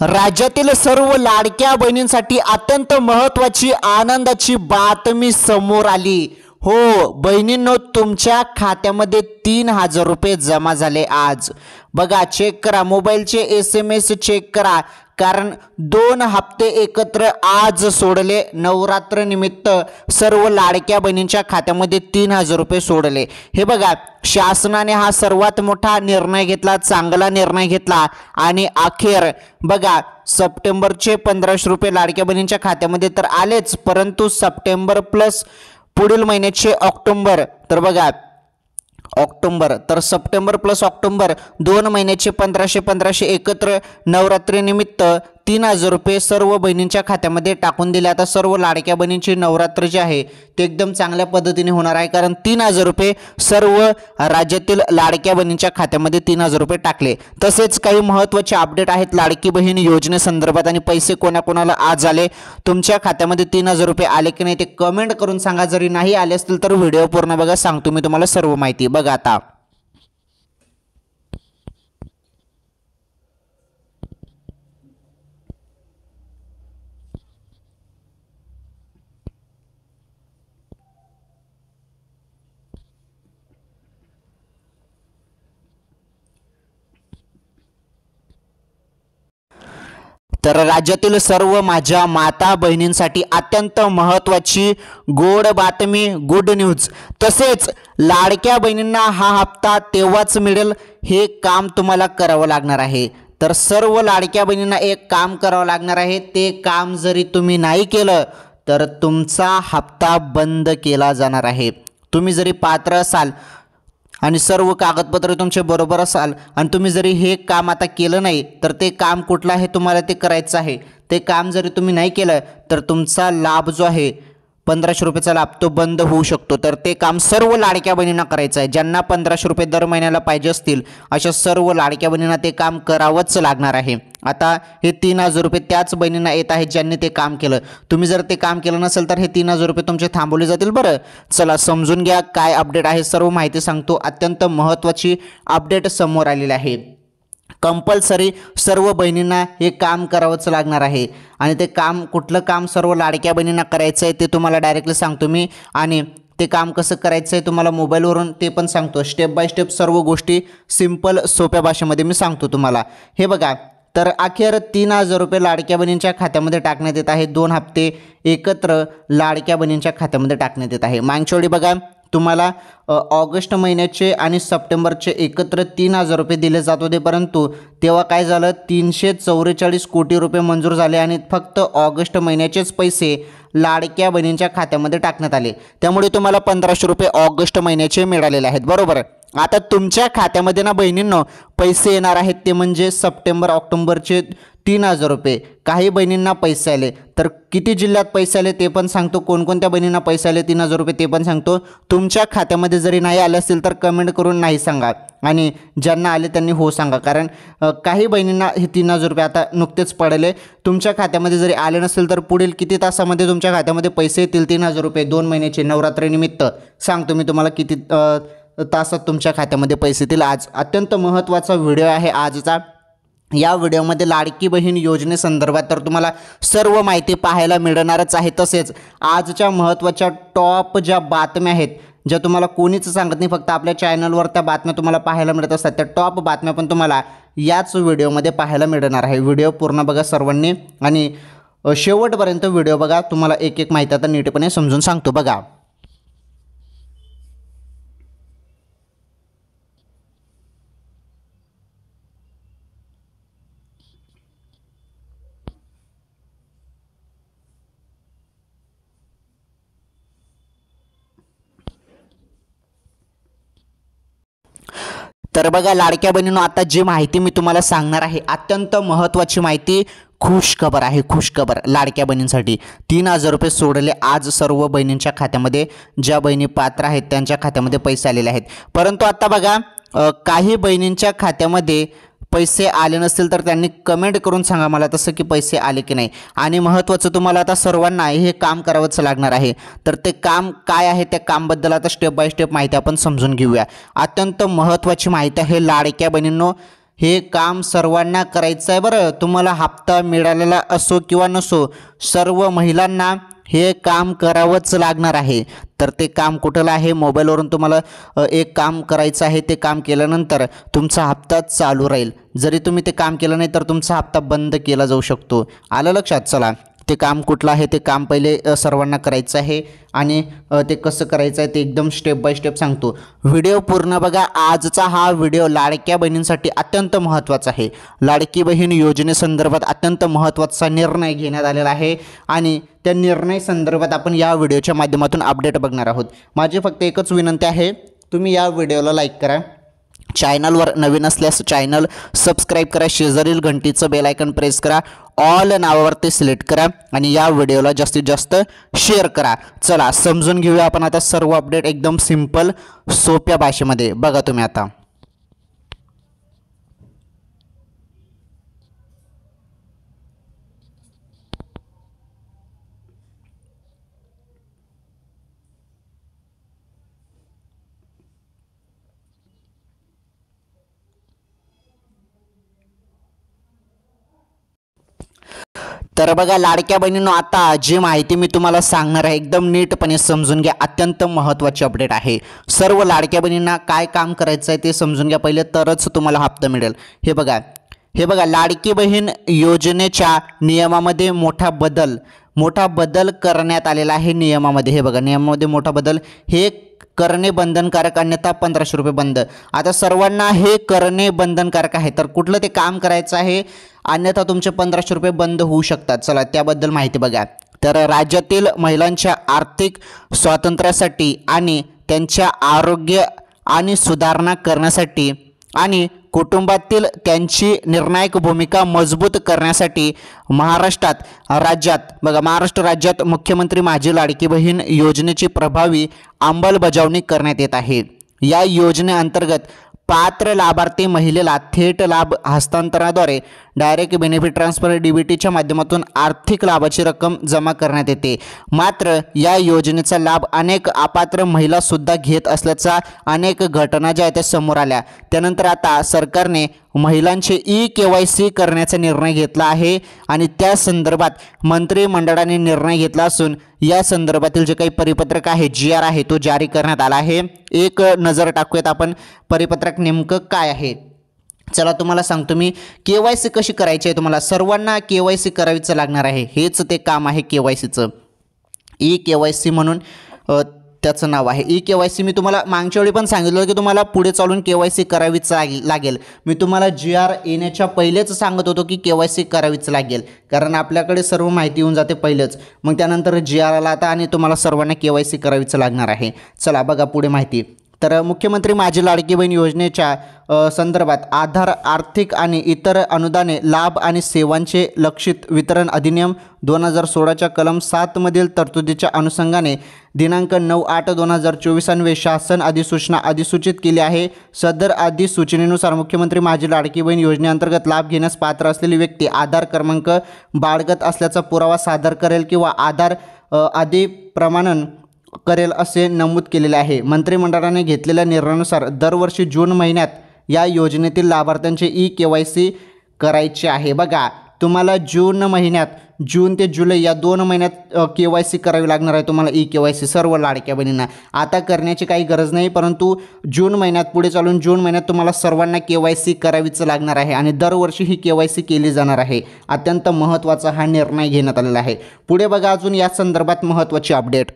राज्यातील सर्व लाडक्या बहिणींसाठी अत्यंत महत्त्वाची आनंदाची बातमी समोर आली। हो बहिणींनो, तुमच्या खात्यामध्ये 3000 रुपये जमा झाले आज। बघा, चेक करा, मोबाईलचे SMS चेक करा, कारण 2 हप्ते एकत्र आज सोडले। नवरात्र निमित्त सर्व लाडक्या बहिणींच्या खात्यामध्ये 3000 रुपये सोडले। हे बघा, शासनाने हा सर्वात मोठा निर्णय घेतला, चांगला निर्णय घेतला आणि अखेर बघा सप्टेंबरचे 1500 रुपये लाडक्या बहिणींच्या खात्यामध्ये तर आलेच, परंतु सप्टेंबर प्लस पुढील महिन्याचे ऑक्टोबर, तर बघा ऑक्टोबर, तर सप्टेंबर प्लस ऑक्टोबर 2 महिन्याचे 1500 एकत्र नवरात्री निमित्त 3000 रुपये सर्व बहिणींच्या खात्यामध्ये टाकून दिले। आता सर्व लाडक्या बहिणींची नवरात्र जे आहे ते एकदम चांगल्या पद्धतीने होणार आहे, कारण 3000 रुपये सर्व राज्यातील लाडक्या बहिणींच्या खात्यामध्ये 3000 रुपये टाकले। तसेच काही महत्त्वाचे अपडेट आहेत लाडकी बहीण योजनेसंदर्भात आणि पैसे कोणाकोणाला आज आले, तुमच्या खात्यामध्ये 3000 रुपये आले की नाही ते कमेंट करून सांगा। जरी नाही आले असतील तर व्हिडिओ पूर्ण बघा, सांगतो मी तुम्हाला सर्व माहिती। बघा आता तर राज्यातील सर्व माझ्या माता बहिणींसाठी अत्यंत महत्त्वाची गोड बातमी, गुड न्यूज। तसेच लाडक्या बहिणींना हा हप्ता तेव्हाच मिळेल, हे काम तुम्हाला करावं लागणार आहे। तर सर्व लाडक्या बहिणींना एक काम करावं लागणार आहे, ते काम जरी तुम्ही नाही केलं तर तुमचा हप्ता बंद केला जाणार आहे। तुम्ही जरी पात्र असाल आणि सर्व कागदपत्र तुमचे बरोबर असाल आणि तुम्ही जरी हे काम आता केलं नाही तर ते काम कुठलं आहे तुम्हाला ते करायचं आहे। ते काम जरी तुम्ही नाही केलं तर तुमचा लाभ जो आहे 1500 रुपयाचा लाभ तो बंद होऊ शकतो। तर ते काम सर्व लाडक्या बहिणींना करायचं आहे। ज्यांना 1500 रुपये दर महिन्याला पाहिजे असतील अशा सर्व लाडक्या बहिणींना ते काम करावंच लागणार आहे। आता हे 3000 रुपये त्याच बहिणींना येत आहेत ज्यांनी ते काम केलं। तुम्ही जर ते काम केलं नसेल तर हे 3000 रुपये तुमचे थांबवले जातील। बरं, चला समजून घ्या काय अपडेट आहे, सर्व माहिती सांगतो। अत्यंत महत्त्वाची अपडेट समोर आलेली आहे। कंपल्सरी सर्व बहिणींना हे काम करावंच लागणार आहे आणि ते काम कुठलं काम सर्व लाडक्या बहिणींना करायचं आहे ते तुम्हाला डायरेक्टली सांगतो मी, आणि ते काम कसं करायचं आहे तुम्हाला मोबाईलवरून ते पण सांगतो। स्टेप बाय स्टेप सर्व गोष्टी सिंपल सोप्या भाषेमध्ये मी सांगतो तुम्हाला। हे बघा, तर अखेर 3000 रुपये लाडक्या बहिणींच्या खात्यामध्ये टाकण्यात येत आहे। 2 हप्ते एकत्र लाडक्या बहिणींच्या खात्यामध्ये टाकण्यात येत आहे। मागच्या वेळी बघा तुम्हाला ऑगस्ट महिन्याचे आणि सप्टेंबरचे एकत्र 3000 रुपये दिले जात होते, परंतु तेव्हा काय झालं 344 कोटी रुपये मंजूर झाले आणि फक्त ऑगस्ट महिन्याचेच पैसे लाडक्या बहिणींच्या खात्यामध्ये टाकण्यात आले। त्यामुळे तुम्हाला 1500 रुपये ऑगस्ट महिन्याचे मिळालेले आहेत, बरोबर। आता तुमच्या खात्यामध्ये ना बहिणींनो पैसे येणार आहेत, ते म्हणजे सप्टेंबर ऑक्टोबरचे 3000 रुपये। काही बहिणींना पैसे आले, तर किती जिल्ह्यात पैसे आले ते पण सांगतो, कोणकोणत्या बहिणींना पैसे आले 3000 रुपये ते पण सांगतो। तुमच्या खात्यामध्ये जरी नाही आले असतील तर कमेंट करून नाही सांगा आणि ज्यांना आले त्यांनी हो सांगा, कारण काही बहिणींना हे 3000 रुपये आता नुकतेच पडले। तुमच्या खात्यामध्ये जरी आले नसेल तर पुढील किती तासामध्ये तुमच्या खात्यामध्ये पैसे येतील 3000 रुपये 2 महिन्याचे नवरात्रीनिमित्त सांगतो मी तुम्हाला किती तासात तुमच्या खात्यामध्ये पैसे येतील। आज अत्यंत महत्त्वाचा व्हिडिओ आहे आजचा। या व्हिडिओमध्ये लाडकी बहीण योजनेसंदर्भात तर तुम्हाला सर्व माहिती पाहायला मिळणारच आहे। तसेच आजच्या महत्त्वाच्या टॉप ज्या बातम्या आहेत, ज्या तुम्हाला कोणीच सांगत नाही, फक्त आपल्या चॅनलवर त्या बातम्या तुम्हाला पाहायला मिळत असतात, त्या टॉप बातम्या पण तुम्हाला याच व्हिडिओमध्ये पाहायला मिळणार आहे। व्हिडिओ पूर्ण बघा सर्वांनी आणि शेवटपर्यंत व्हिडिओ बघा, तुम्हाला एक एक माहिती आता नीटपणे समजून सांगतो। बघा, तर बघा लाडक्या बहिणींनो, आता जी माहिती मी तुम्हाला सांगणार आहे अत्यंत महत्त्वाची माहिती, खुश खबर आहे, खुश खबर लाडक्या बहिणींसाठी। 3000 रुपये सोडले आज सर्व बहिणींच्या खात्यामध्ये, ज्या बहिणी पात्र आहेत त्यांच्या खात्यामध्ये पैसे आलेले आहेत। परंतु आता बघा काही बहिणींच्या खात्यामध्ये पैसे आले नसतील तर त्यांनी कमेंट करून सांगा मला तसं की पैसे आले की नाही। आणि महत्त्वाचं तुम्हाला आता सर्वांना हे काम करावंच लागणार आहे। तर ते काम काय आहे त्या कामबद्दल आता स्टेप बाय स्टेप माहिती आपण समजून घेऊया। अत्यंत महत्त्वाची माहिती आहे लाडक्या बहिणींनो, हे काम सर्वांना करायचं आहे बरं. तुम्हाला हप्ता मिळालेला असो किंवा नसो, सर्व महिलांना हे काम करावंच लागणार आहे. तर ते काम कुठलं आहे, मोबाईलवरून तुम्हाला एक काम करायचं आहे. ते काम केल्यानंतर तुमचा हप्ता चालू राहील. जरी तुम्ही ते काम केलं नाही तर तुमचा हप्ता बंद केला जाऊ शकतो. आलं लक्षात? चला, ते काम कुठलं आहे ते काम पहिले सर्वांना करायचं आहे आणि ते कसं करायचं आहे ते एकदम स्टेप बाय स्टेप सांगतो. व्हिडिओ पूर्ण बघा. आजचा हा व्हिडिओ लाडक्या बहिणींसाठी अत्यंत महत्त्वाचा आहे. लाडकी बहीण योजनेसंदर्भात अत्यंत महत्त्वाचा निर्णय घेण्यात आलेला आहे आणि त्या निर्णय संदर्भात आपण या व्हिडिओच्या माध्यमातून अपडेट बघणार आहोत. माझी फक्त एकच विनंती आहे, तुम्ही या व्हिडिओला लाईक करा, चॅनलवर नवीन असल्यास चॅनल सबस्क्राईब करा, शेजारील घंटीचं बेल आयकन प्रेस करा, ऑल नावावरती सिलेक्ट करा आणि या व्हिडिओला जास्तीत जास्त शेअर करा. चला समजून घेऊया आपण आता सर्व अपडेट एकदम सिंपल सोप्या भाषेमध्ये. बघा तुम्ही आता. तर बघा लाडक्या बहिणींनो, आता जी माहिती मी तुम्हाला सांगणार आहे एकदम नीटपणे समजून घ्या. अत्यंत महत्त्वाची अपडेट आहे. सर्व लाडक्या बहिणींना काय काम करायचं आहे ते समजून घ्या पहिले, तरच तुम्हाला हप्ता मिळेल. हे बघा लाडकी बहीण योजनेच्या नियमामध्ये मोठा बदल करण्यात आलेला आहे. नियमामध्ये हे बघा, नियमामध्ये मोठा बदल, हे करणे बंधनकारक, अन्यथा 1500 रुपये बंद. आता सर्वांना हे करणे बंधनकारक आहे, तर कुठलं ते काम करायचं आहे, अन्यथा तुमचे 1500 रुपये बंद होऊ शकतात. चला त्याबद्दल माहिती बघा. तर राज्यातील महिलांच्या आर्थिक स्वातंत्र्यासाठी आणि त्यांच्या आरोग्य आणि सुधारणा करण्यासाठी आणि कुटुंबातील त्यांची निर्णायक भूमिका मजबूत करण्यासाठी महाराष्ट्र राज्यात मुख्यमंत्री माझी लाडकी बहीण योजनेची प्रभावी अंमलबजावणी करण्यात येत आहे. या योजनेअंतर्गत पात्र लाभार्थी महिलेला थेट लाभ हस्तांतरणाद्वारे डायरेक्ट बेनिफिट ट्रान्सफर DBTच्या माध्यमातून आर्थिक लाभाची रक्कम जमा करण्यात येते. मात्र या योजनेचा लाभ अनेक अपात्र महिलासुद्धा घेत असल्याचा अनेक घटना ज्या आहेत त्या समोर आल्या. त्यानंतर आता सरकारने महिलांचे EKYC करण्याचा निर्णय घेतला आहे आणि त्या संदर्भात मंत्रिमंडळाने निर्णय घेतला असून या संदर्भातील जे काही परिपत्रक आहे, GR आहे, तो जारी करण्यात आला आहे. एक नजर टाकूयात आपण परिपत्रक नेमकं काय आहे. चला तुम्हाला सांगतो मी. KYC कशी करायची आहे, तुम्हाला सर्वांना KYC करावीच लागणार आहे. हेच ते काम आहे KYCचं. EKYC म्हणून त्याचं नाव आहे. EKYC मी तुम्हाला मागच्या वेळी पण सांगितलं की तुम्हाला पुढे चालून KYC करावीच लागेल. मी तुम्हाला GR येण्याच्या पहिलेच सांगत होतो की KYC करावीच लागेल, कारण आपल्याकडे सर्व माहिती येऊन जाते पहिलेच, मग त्यानंतर GR आला आता आणि तुम्हाला सर्वांना KYC करावीच लागणार आहे. चला बघा पुढे माहिती. तर मुख्यमंत्री माझी लाडकी बहीण योजनेच्या संदर्भात आधार, आर्थिक आणि इतर अनुदाने, लाभ आणि सेवांचे लक्षित वितरण अधिनियम 2016च्या कलम 7 मधील तरतुदीच्या अनुषंगाने दिनांक 9/8/2024 अन्वये शासन अधिसूचना अधिसूचित केली आहे. सदर अधिसूचनेनुसार मुख्यमंत्री माझी लाडकी बहीण योजनेअंतर्गत लाभ घेण्यास पात्र असलेली व्यक्ती आधार क्रमांक बाळगत असल्याचा पुरावा सादर करेल किंवा आधार आदी प्रमाणन करेल असे नमूद केलेले आहे. मंत्रिमंडळाने घेतलेल्या निर्णयानुसार दरवर्षी जून महिन्यात या योजनेतील लाभार्थ्यांचे EKYC करायचे आहे. बघा तुम्हाला जून ते जुलै या 2 महिन्यात KYC करावी लागणार आहे तुम्हाला EKYC सर्व लाडक्या बहिणींना. आता करण्याची काही गरज नाही, परंतु जून महिन्यात पुढे चालून जून महिन्यात तुम्हाला सर्वांना KYC करावीच लागणार आहे आणि दरवर्षी ही KYC केली जाणार आहे. अत्यंत महत्त्वाचा हा निर्णय घेण्यात आलेला आहे. पुढे बघा अजून या संदर्भात महत्त्वाची अपडेट.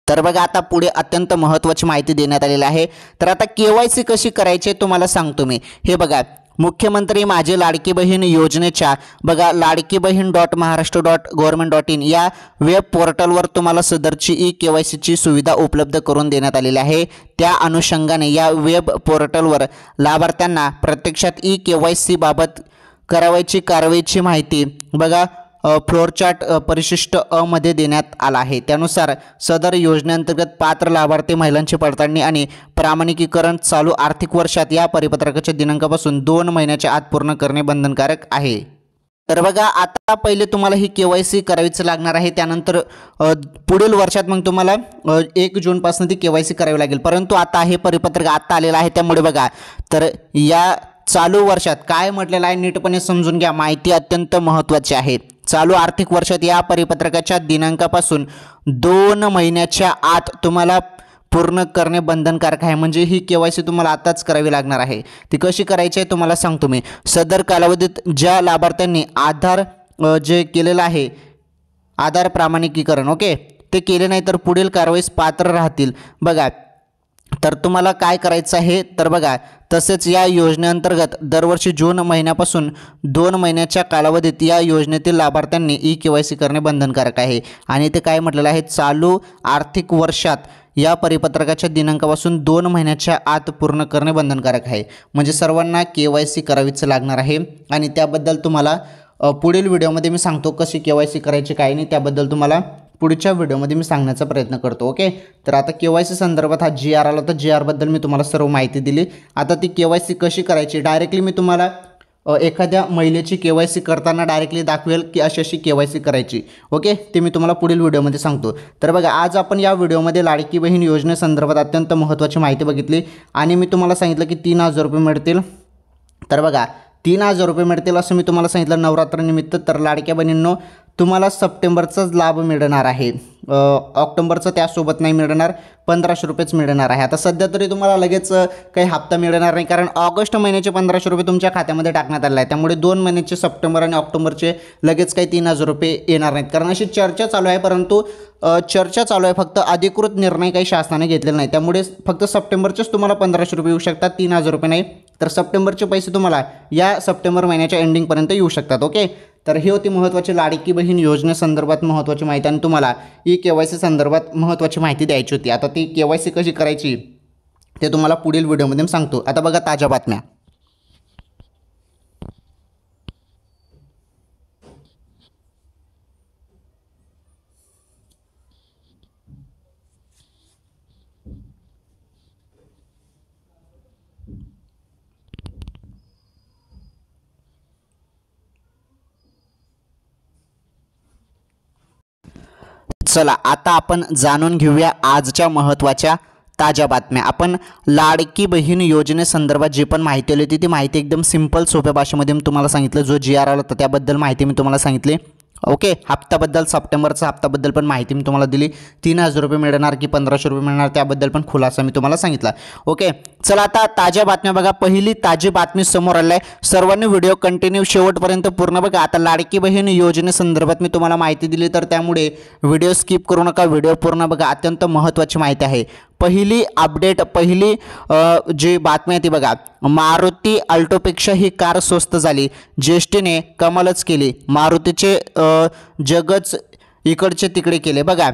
तर बघा आता पुढे अत्यंत महत्त्वाची माहिती देण्यात आलेली आहे. तर आता KYC कशी करायची तुम्हाला सांगतो मी. हे बघा मुख्यमंत्री माझी लाडकी बहीण योजनेच्या बघा ladkibahin.maharashtra.government.in या वेब पोर्टलवर तुम्हाला सदरची EKYCची सुविधा उपलब्ध करून देण्यात आलेली आहे. त्या अनुषंगाने या वेब पोर्टलवर लाभार्थ्यांना प्रत्यक्षात EKYC बाबत करावयाची कारवाईची माहिती बघा फ्लोर चार्ट परिशिष्ट अ मध्ये देण्यात आला आहे। त्यानुसार सदर योजनेअंतर्गत पात्र लाभार्थी महिलांची पडताळणी आणि प्रामाणिकीकरण चालू आर्थिक वर्षात या परिपत्रकाच्या दिनांकापासून 2 महिन्याच्या आत पूर्ण करणे बंधनकारक आहे। तर बघा, आता पहिले तुम्हाला ही KYC करावीच लागणार आहे। त्यानंतर पुढील वर्षात मग तुम्हाला 1 जूनपासून ती KYC करावी लागेल। परंतु आता हे परिपत्रक आता आलेलं आहे, त्यामुळे बघा, तर या चालू वर्षात काय म्हटलेलं आहे नीटपणे समजून घ्या, माहिती अत्यंत महत्त्वाची आहे। चालू आर्थिक वर्षात या परिपत्रकाच्या दिनांकापासून 2 महिन्याच्या आत तुम्हाला पूर्ण करणे बंधनकारक आहे। म्हणजे ही KYC तुम्हाला आताच करावी लागणार आहे। ती कशी करायची आहे तुम्हाला सांगतो मी। सदर कालावधीत ज्या लाभार्थ्यांनी आधार जे केलेलं आहे, आधार प्रामाणिकीकरण ओके, ते केले नाही तर पुढील कारवाईस पात्र राहतील। बघा, तर तुम्हाला काय करायचं आहे तर बघा, तसेच या योजनेअंतर्गत दरवर्षी जून महिन्यापासून 2 महिन्याच्या कालावधीत या योजनेतील लाभार्थ्यांनी KYC करणे बंधनकारक आहे। आणि ते काय म्हटलेलं आहे, चालू आर्थिक वर्षात या परिपत्रकाच्या दिनांकापासून 2 महिन्याच्या आत पूर्ण करणे बंधनकारक आहे। म्हणजे सर्वांना KYC करावीच लागणार आहे। आणि त्याबद्दल तुम्हाला पुढील व्हिडिओमध्ये मी सांगतो कशी KYC करायची काय नाही, त्याबद्दल तुम्हाला पुढच्या व्हिडिओमध्ये मी सांगण्याचा प्रयत्न करतो ओके। तर आता KYC संदर्भात हा GR आला, तर GR बद्दल मी तुम्हाला सर्व माहिती दिली। आता ती KYC कशी करायची डायरेक्टली मी तुम्हाला एखाद्या महिलेची KYC करताना डायरेक्टली दाखवेल की अशी KYC करायची ओके, ते मी तुम्हाला पुढील व्हिडिओमध्ये सांगतो। तर बघा, आज आपण या व्हिडिओमध्ये लाडकी बहीण योजनेसंदर्भात अत्यंत महत्त्वाची माहिती बघितली आणि मी तुम्हाला सांगितलं की 3000 रुपये मिळतील। तर बघा, 3000 रुपये मिळतील असं मी तुम्हाला सांगितलं नवरात्रनिमित्त। तर लाडक्या बहिणींनो, तुम्हाला सप्टेंबरचाच लाभ मिळणार आहे, ऑक्टोबरचं त्यासोबत नाही मिळणार, 1500 रुपयेच मिळणार आहे। आता सध्या तरी तुम्हाला लगेच काही हप्ता मिळणार नाही, कारण ऑगस्ट महिन्याचे 1500 रुपये तुमच्या खात्यामध्ये टाकण्यात आले आहे। त्यामुळे 2 महिन्याचे सप्टेंबर आणि ऑक्टोबरचे लगेच काही 3000 रुपये येणार नाहीत, कारण अशी चर्चा चालू आहे। परंतु चर्चा चालू आहे, फक्त अधिकृत निर्णय काही शासनाने घेतलेला नाही। त्यामुळे फक्त सप्टेंबरचेच तुम्हाला 1500 रुपये येऊ शकतात, 3000 रुपये नाही। तर सप्टेंबरचे पैसे तुम्हाला या सप्टेंबर महिन्याच्या एंडिंगपर्यंत येऊ शकतात ओके। तर ही होती महत्त्वाची लाडकी बहीण योजनेसंदर्भात महत्त्वाची माहिती आणि तुम्हाला KYC संदर्भात महत्त्वाची माहिती द्यायची होती। आता ती KYC कशी करायची ते तुम्हाला पुढील व्हिडिओमध्ये सांगतो। आता बघा ताज्या बातम्या। चला, आता आपण जाणून घेऊया आजच्या महत्त्वाच्या ताज्या बातम्या। आपण लाडकी बहीण योजनेसंदर्भात जी पण माहिती आली होती ती माहिती एकदम सिंपल सोप्या भाषेमध्ये मी तुम्हाला सांगितलं। जो GR आला होता त्याबद्दल माहिती मी तुम्हाला सांगितली ओके। हप्त्याबद्दल, सप्टेंबरचा हप्त्याबद्दल पण माहिती मी तुम्हाला दिली। 3000 रुपये मिळणार की 1500 रुपये मिळणार त्याबद्दल पण खुलासा मी तुम्हाला सांगितला ओके। चला, आता ताज्या बातम्या बघा। पहिली ताजी बातमी समोर आली आहे, सर्वांनी व्हिडिओ कंटिन्यू शेवटपर्यंत पूर्ण बघा। आता लाडकी बहीण योजनेसंदर्भात मी तुम्हाला माहिती दिली, तर त्यामुळे व्हिडिओ स्किप करू नका, व्हिडिओ पूर्ण बघा, अत्यंत महत्त्वाची माहिती आहे। पहिली अपडेट, पहिली जी बातमी आहे ती बघा, मारुती अल्टोपेक्षा ही कार स्वस्त झाली, ज्येष्ठीने कमालच केली, मारुतीचे जगच इकडचे तिकडे केले। बघा,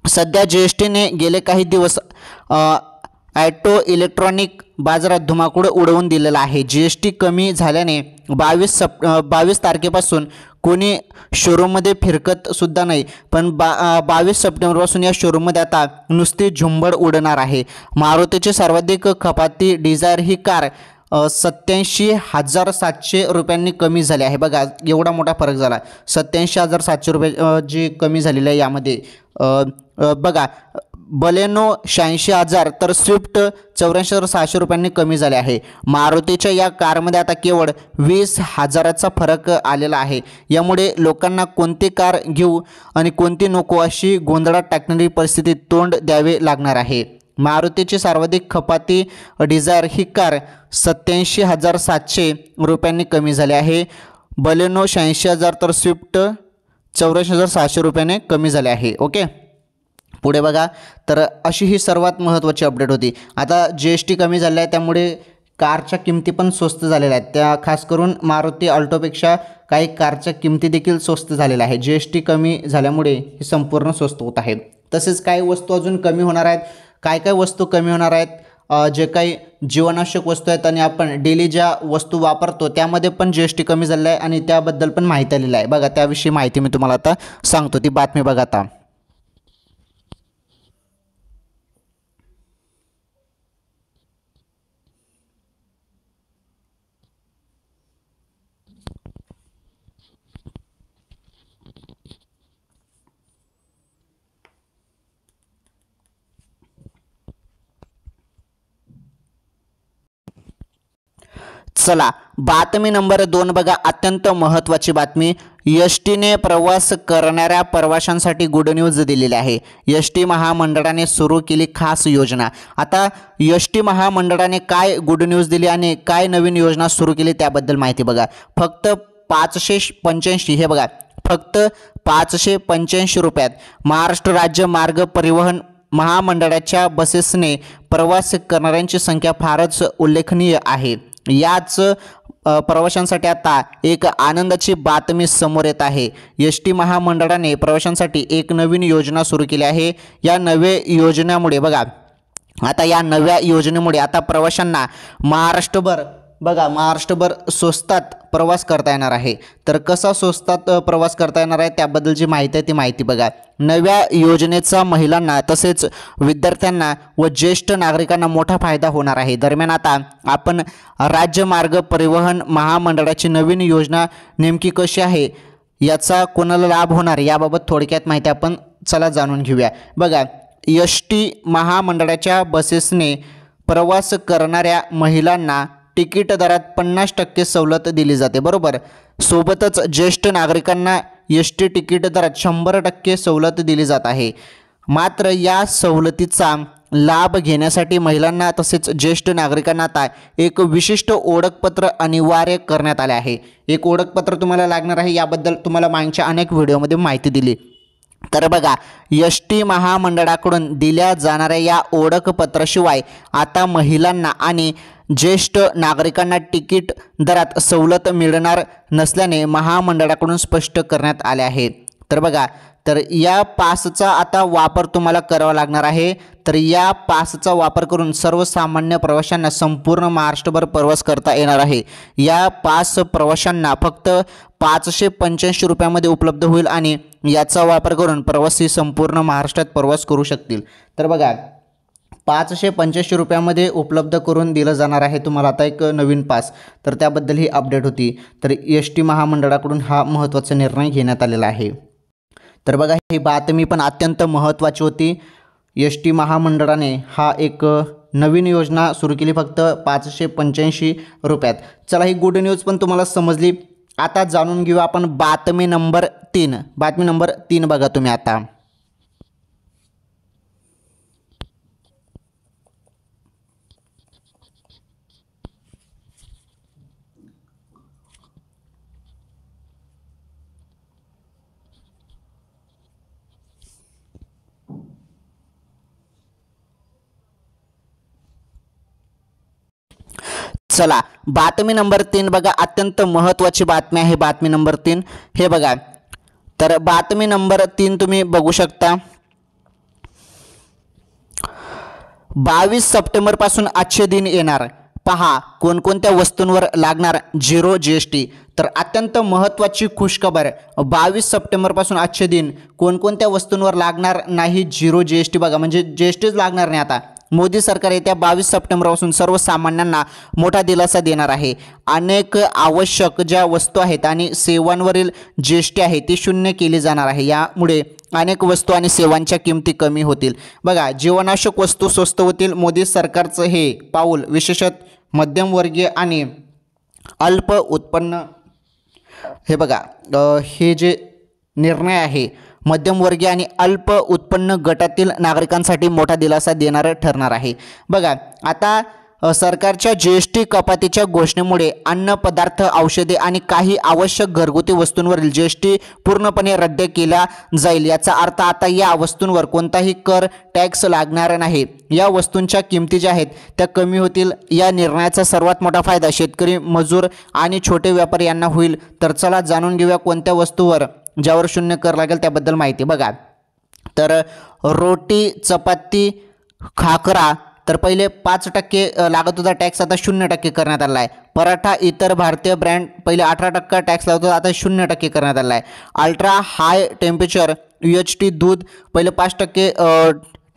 सध्या ज्येष्ठीने गेले काही दिवस ॲटो इलेक्ट्रॉनिक बाजारात धुमाकूळ उडवून दिलेला आहे। GST कमी झाल्याने 22 तारखेपासून कोणी शोरूममध्ये फिरकत सुद्धा नाही, पण 22 सप्टेंबरपासून या शोरूममध्ये आता नुसती झुंबड उडणार आहे। मारुतीची सर्वाधिक खपाती डिझायर ही कार 87,700 रुपयांनी कमी झाली आहे। बघा, एवढा मोठा फरक झाला, 87,700 रुपये जी कमी झालेली आहे यामध्ये। बघा, बलेनो 86,000 तर स्विफ्ट 84,600 रुपयांनी कमी झाले आहे। मारुतीच्या या कारमध्ये आता केवळ 20,000चा फरक आलेला आहे। यामुळे लोकांना कोणती कार घेऊ आणि कोणती नको अशी गोंधळात टाकणारी परिस्थिती तोंड द्यावे लागणार आहे। मारुतीची सर्वाधिक खपाती डिझायर ही कार 87,700 रुपयांनी कमी झाली आहे। बलेनो 86,000 तर स्विफ्ट 84,600 रुपयाने कमी झाले आहे ओके। पुढे बघा, तर अशी ही सर्वात महत्त्वाची अपडेट होती। आता GST कमी झाले आहे, त्यामुळे कारच्या किमती पण स्वस्त झालेल्या आहेत। त्या खास करून मारुती अल्टोपेक्षा काही कारच्या किमती देखील स्वस्त झालेल्या आहे। GST कमी झाल्यामुळे हे संपूर्ण स्वस्त होत आहे। तसेच काही वस्तू अजून कमी होणार आहेत। काय काय वस्तू कमी होणार आहेत जे काही जीवनावश्यक वस्तू आहेत आणि आपण डेली ज्या वस्तू वापरतो त्यामध्ये पण GST कमी झालेला आहे आणि त्याबद्दल पण माहिती आलेली आहे बघा. त्याविषयी माहिती मी तुम्हाला आता सांगतो, ती बातमी बघा आता. चला बातमी नंबर 2 बघा, अत्यंत महत्त्वाची बातमी. एसटीने प्रवास करणाऱ्या प्रवाशांसाठी गुड न्यूज दिलेली आहे. एसटी महामंडळाने सुरू केली खास योजना. आता एसटी महामंडळाने काय गुड न्यूज दिली आणि काय नवीन योजना सुरू केली त्याबद्दल माहिती बघा. फक्त 585 हे बघा, फक्त 585 रुपयात महाराष्ट्र राज्य मार्ग परिवहन महामंडळाच्या बसेसने प्रवास करणाऱ्यांची संख्या फारच उल्लेखनीय आहे. याच प्रवाशांसाठी आता एक आनंदाची बातमी समोर येत आहे. एस टी महामंडळाने प्रवाशांसाठी एक नवीन योजना सुरू केली आहे. या नव्या योजनेमुळे बघा, आता या नव्या योजनेमुळे आता प्रवाशांना महाराष्ट्रभर स्वस्तात प्रवास करता येणार आहे. तर कसा स्वस्तात प्रवास करता येणार आहे त्याबद्दलची माहिती आहे, ती माहिती बघा. नव्या योजनेचा महिलांना तसेच विद्यार्थ्यांना व ज्येष्ठ नागरिकांना मोठा फायदा होणार आहे. दरम्यान आता आपण राज्य मार्ग परिवहन महामंडळाची नवीन योजना नेमकी कशी आहे, याचा कोणाला लाभ होणार याबाबत थोडक्यात माहिती आपण चला जाणून घेऊया. बघा, एस टी महामंडळाच्या बसेसने प्रवास करणाऱ्या महिलांना तिकीट दरात 50% सवलत दिली जाते, बरोबर. सोबतच ज्येष्ठ नागरिकांना एस टी तिकीट दरात 100% सवलत दिली जात आहे. मात्र या सवलतीचा लाभ घेण्यासाठी महिलांना तसेच ज्येष्ठ नागरिकांना आता एक विशिष्ट ओळखपत्र अनिवार्य करण्यात आले आहे. एक ओळखपत्र तुम्हाला लागणार आहे, याबद्दल तुम्हाला मागच्या अनेक व्हिडिओमध्ये माहिती दिली. तर बघा, एस टी महामंडळाकडून दिल्या जाणाऱ्या या ओळखपत्राशिवाय आता महिलांना आणि ज्येष्ठ नागरिकांना तिकीट दरात सवलत मिळणार नसल्याने महामंडळाकडून स्पष्ट करण्यात आले आहे. तर बघा, तर या पासचा आता वापर तुम्हाला करावा लागणार आहे. तर या पासचा वापर करून सर्वसामान्य प्रवाशांना संपूर्ण महाराष्ट्रभर प्रवास करता येणार आहे. या पास प्रवाशांना फक्त 585 रुपयामध्ये उपलब्ध होईल आणि याचा वापर करून प्रवासी संपूर्ण महाराष्ट्रात प्रवास करू शकतील. तर बघा, 585 रुपयामध्ये उपलब्ध करून दिलं जाणार आहे तुम्हाला आता एक नवीन पास. तर त्याबद्दल ही अपडेट होती. तर एस टी महामंडळाकडून हा महत्त्वाचा निर्णय घेण्यात आलेला आहे. तर बघा, ही बातमी पण अत्यंत महत्त्वाची होती. एस टी महामंडळाने हा एक नवीन योजना सुरू केली फक्त 585 रुपयात. चला, ही गुड न्यूज पण तुम्हाला समजली. आता जाणून घेऊ आपण बातमी नंबर 3. बातमी नंबर 3 बघा तुम्ही आता. चला, बातमी नंबर 3 बघा, अत्यंत महत्त्वाची बातमी आहे. बातमी नंबर 3 हे बघा. तर बातमी नंबर 3 तुम्ही बघू शकता. 22 सप्टेंबरपासून आजचे दिन येणार. पहा कोणकोणत्या वस्तूंवर लागणार 0 GST. तर अत्यंत महत्त्वाची खुशखबर, 22 सप्टेंबरपासून आजचे दिन कोणकोणत्या वस्तूंवर लागणार नाही 0 GST. बघा, म्हणजे GSTच लागणार नाही. आता मोदी सरकार येत्या 22 सप्टेंबरपासून सर्वसामान्यांना मोठा दिलासा देणार आहे. अनेक आवश्यक ज्या वस्तू आहेत आणि सेवांवरील GST आहे ती शून्य केली जाणार आहे. यामुळे अनेक वस्तू आणि सेवांच्या किमती कमी होतील. बघा, जीवनावश्यक वस्तू स्वस्त होतील. मोदी सरकारचं हे पाऊल विशेषतः मध्यमवर्गीय आणि अल्प उत्पन्न, हे बघा, हे जे निर्णय आहे मध्यमवर्गीय आणि अल्प उत्पन्न गटातील नागरिकांसाठी मोठा दिलासा देणारं ठरणार आहे. बघा, आता सरकारच्या GST कपातीच्या घोषणेमुळे अन्न पदार्थ, औषधे आणि काही आवश्यक घरगुती वस्तूंवरील GST पूर्णपणे रद्द केला जाईल. याचा अर्थ आता या वस्तूंवर कोणताही कर टॅक्स लागणार नाही. या वस्तूंच्या किमती ज्या आहेत त्या कमी होतील. या निर्णयाचा सर्वात मोठा फायदा शेतकरी, मजूर आणि छोटे व्यापारी यांना होईल. तर चला जाणून घेऊया कोणत्या वस्तूवर ज्यावर शून्य कर लागेल त्याबद्दल माहिती. बघा, तर रोटी, चपाती, खाकरा, तर पहिले 5% लागत होता टॅक्स, आता 0% करण्यात आला आहे. पराठा इतर भारतीय ब्रँड पहिले 18% टॅक्स लागत होता, आता 0% करण्यात आला आहे. अल्ट्रा हाय टेम्परेचर UHT दूध पहिले 5%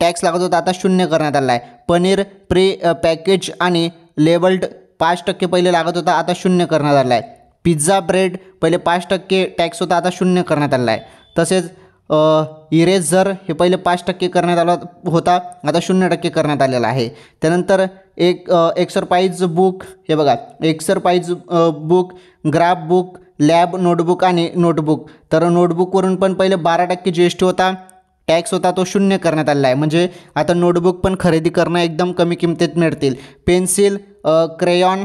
टॅक्स लागत होता, आता 0 करण्यात आला आहे. पनीर प्री पॅकेज आणि लेबल्ड 5% पहिले लागत होता, आता 0 करण्यात आला आहे. पिझ्झा ब्रेड पहिले 5% टॅक्स होता, आता 0 करण्यात आला आहे. तसेच इरेझर हे पहिले 5% करण्यात आला होता, आता 0% करण्यात आलेला आहे. त्यानंतर एक्सरसाइज बुक, हे बघा exercise book, graph book, lab notebook आणि नोटबुक. तर नोटबुकवरून पण पहिले 12% GST होता, टॅक्स होता, तो 0 करण्यात आलेला आहे. म्हणजे आता नोटबुक पण खरेदी करणं एकदम कमी किमतीत मिळतील. पेन्सिल, क्रेयॉन,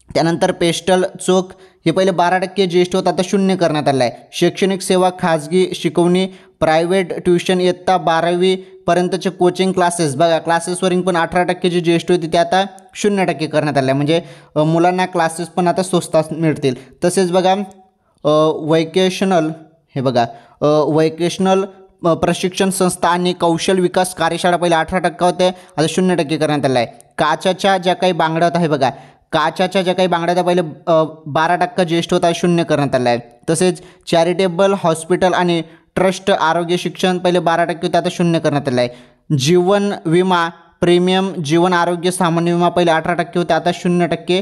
त्यानंतर पेस्टल चोक हे पहिले 12% GST होता, आता 0 करण्यात आला आहे. शैक्षणिक सेवा, खाजगी शिकवणी, प्रायव्हेट ट्युशन इयत्ता 12वी पर्यंतचे कोचिंग क्लासेस, बघा क्लासेसवरील पण 18% जी GST होती ते आता 0% करण्यात आलं आहे. म्हणजे मुलांना क्लासेस पण आता स्वस्तात मिळतील. तसेच बघा वैकेशनल, हे बघा वैकेशनल प्रशिक्षण संस्था आणि कौशल विकास कार्यशाळा पहिले 18% होते, आता 0% करण्यात आलं आहे. काचाच्या ज्या काही बांगड्या होत्या, हे बघा काचाच्या ज्या काही बांगड्या पहिले 12% GST होता, 0 करण्यात आला आहे. तसेच चॅरिटेबल हॉस्पिटल आणि ट्रस्ट आरोग्य शिक्षण पहिले 12% होते, आता 0 करण्यात आलं आहे. जीवन विमा प्रीमियम जीवन आरोग्य सामान्य विमा पहिले 18% होते, आता 0%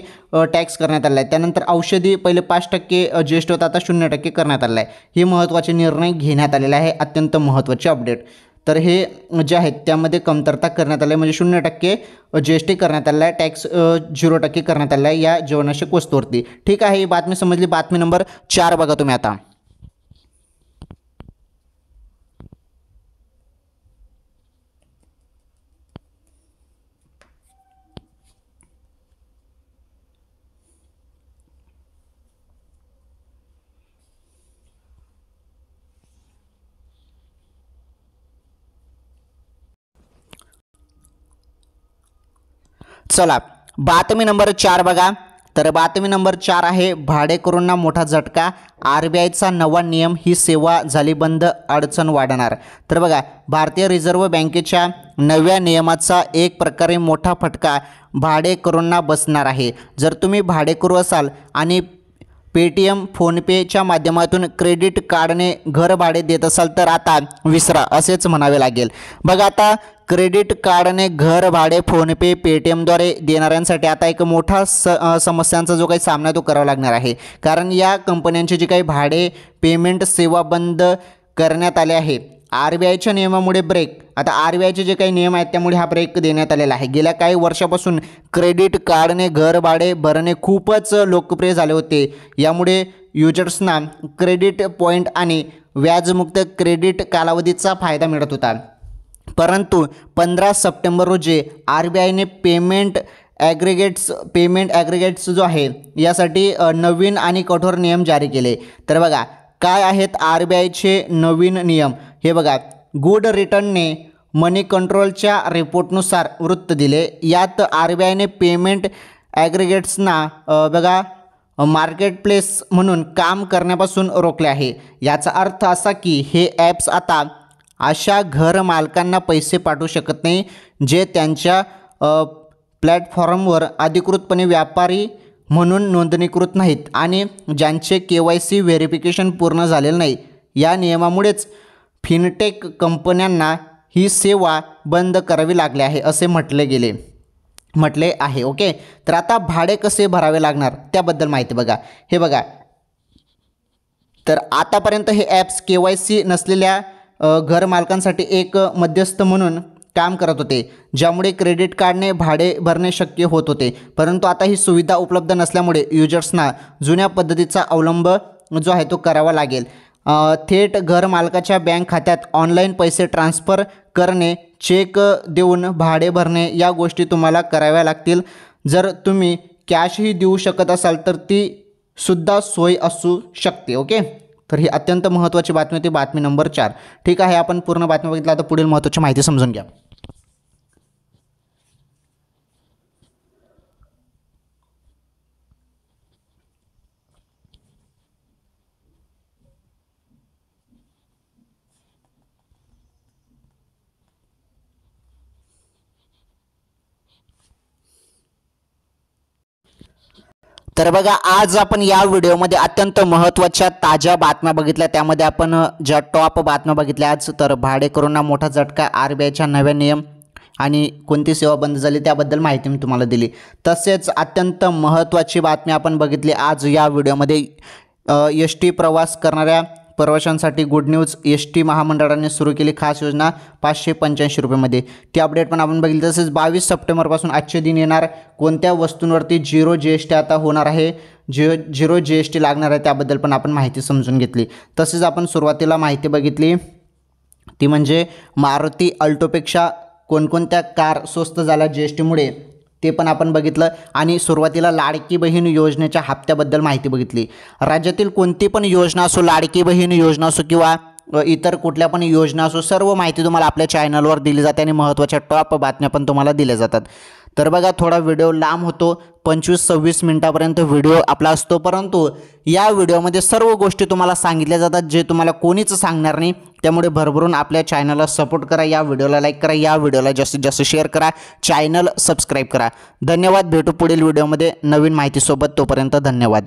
टॅक्स करण्यात आला आहे. त्यानंतर औषधी पहिले 5% GST होता, आता 0% करण्यात आला आहे. हे महत्त्वाचे निर्णय घेण्यात आलेले आहे, अत्यंत महत्त्वाचे अपडेट. तर हे जे आहेत त्यामध्ये कमतरता करण्यात आली आहे, म्हणजे 0% GST करण्यात आलेला आहे, टॅक्स 0% करण्यात आलेला आहे या जीवनावश्यक वस्तूवरती. ठीक आहे, ही बातमी समजली. बातमी नंबर 4 बघा तुम्ही आता. चला बातमी नंबर 4 बघा. तर बातमी नंबर 4 आहे, भाडेकरूंना मोठा झटका, RBIचा नवा नियम, ही सेवा झाली बंद, अडचण वाढणार. तर बघा भारतीय रिझर्व्ह बँकेच्या नव्या नियमाचा एक प्रकारे मोठा फटका भाडेकरूंना बसणार आहे. जर तुम्ही भाडेकरू असाल आणि पेटीएम फोनपेच्या माध्यमातून क्रेडिट कार्डने घर भाडे देत असाल तर आता विसरा असेच म्हणावे लागेल. बघा आता क्रेडिट कार्डने घर भाडे फोनपे पेटीएमद्वारे देणाऱ्यांसाठी आता एक मोठा समस्यांचा जो काही सामना तो करावा लागणार आहे. कारण या कंपन्यांची जी काही भाडे पेमेंट सेवा बंद करण्यात आले आहे RBIच्या नियमामुळे ब्रेक. आता RBIचे जे काही नियम आहेत त्यामुळे हा ब्रेक देण्यात आलेला आहे. गेल्या काही वर्षापासून क्रेडिट कार्डने घर भाडे भरणे खूपच लोकप्रिय झाले होते. यामुळे युजर्सना क्रेडिट पॉईंट आणि व्याजमुक्त क्रेडिट कालावधीचा फायदा मिळत होता. परंतु 15 सप्टेंबर रोजी RBIने पेमेंट ॲग्रिगेट्स जो आहे यासाठी नवीन आणि कठोर नियम जारी केले. तर बघा काय आहेत RBIचे नवीन नियम, हे बघा. गुड रिटर्नने मनी कंट्रोलच्या रिपोर्टनुसार वृत्त दिले. यात RBIने पेमेंट ॲग्रिगेट्सना बघा मार्केट प्लेस म्हणून काम करण्यापासून रोखले आहे. याचा अर्थ असा की हे ॲप्स आता अशा घर मालकांना पैसे पाठवू शकत नाही जे त्यांच्या प्लॅटफॉर्मवर अधिकृतपणे व्यापारी म्हणून नोंदणीकृत नाहीत आणि ज्यांचे KYC व्हेरिफिकेशन पूर्ण झालेलं नाही. या नियमामुळेच फिनटेक कंपन्यांना ही सेवा बंद करावी लागली आहे असे म्हटले आहे. ओके, तर आता भाडे कसे भरावे लागणार त्याबद्दल माहिती बघा. हे बघा, तर आतापर्यंत हे ॲप्स KYC नसलेल्या घर मालकांसाठी एक मध्यस्थ म्हणून काम करत होते, ज्यामुळे क्रेडिट कार्डने भाडे भरणे शक्य होत होते. परंतु आता ही सुविधा उपलब्ध नसल्यामुळे युजर्सना जुन्या पद्धतीचा अवलंब जो आहे तो करावा लागेल. थेट घर मालकाच्या बँक खात्यात ऑनलाईन पैसे ट्रान्सफर करणे, चेक देऊन भाडे भरणे या गोष्टी तुम्हाला कराव्या लागतील. जर तुम्ही कॅशही देऊ शकत असाल तर ती सुद्धा सोय असू शकते. ओके, तर ही अत्यंत महत्त्वाची बातमी होती, बातमी नंबर 4. ठीक आहे, आपण पूर्ण बातमी बघितला, आता पुढील महत्त्वाची माहिती समजून घ्या. तर बघा, आज आपण या व्हिडिओमध्ये अत्यंत महत्त्वाच्या ताज्या बातम्या बघितल्या. त्यामध्ये आपण ज्या टॉप बातम्या बघितल्या आज, तर भाडेकरूंना मोठा झटका, RBIच्या नव्या नियम आणि कोणती सेवा बंद झाली त्याबद्दल माहिती मी तुम्हाला दिली. तसेच अत्यंत महत्त्वाची बातमी आपण बघितली आज या व्हिडिओमध्ये. ST प्रवास करणाऱ्या प्रवाशांसाठी गुड न्यूज. ST महामंडळाने सुरू केली खास योजना 585 रुपयेमध्ये. ती अपडेट पण आपण बघितली. तसेच 22 सप्टेंबरपासून आजचे दिन येणार. कोणत्या वस्तूंवरती 0 GST आता होणार आहे, 0 GST लागणार आहे त्याबद्दल पण आपण माहिती समजून घेतली. तसेच आपण सुरुवातीला माहिती बघितली ती म्हणजे मारुती अल्टोपेक्षा कोणकोणत्या कार स्वस्त झाल्या GSTमुळे ते पण आपण बघितलं. आणि सुरुवातीला लाडकी बहीण योजनेच्या हप्त्याबद्दल माहिती बघितली. राज्यातील कोणती पण योजना असो, लाडकी बहीण योजना असो किंवा इतर कुठल्या पण योजना असो, सर्व माहिती तुम्हाला आपल्या चॅनलवर दिली जाते आणि महत्त्वाच्या टॉप बातम्या पण तुम्हाला दिल्या जातात. तर बघा, थोडा व्हिडिओ लांब होतो, 25-26 मिनिटापर्यंत व्हिडिओ आपला असतो, परंतु या व्हिडिओमध्ये सर्व गोष्टी तुम्हाला सांगितल्या जातात जे तुम्हाला कोणीच सांगणार नाही. त्यामुळे भरभरून आपल्या चॅनलला सपोर्ट करा, या व्हिडिओला लाईक करा, या व्हिडिओला जास्तीत जास्त शेअर करा, चॅनल सबस्क्राईब करा. धन्यवाद. भेटू पुढील व्हिडिओमध्ये नवीन माहितीसोबत. तोपर्यंत धन्यवाद.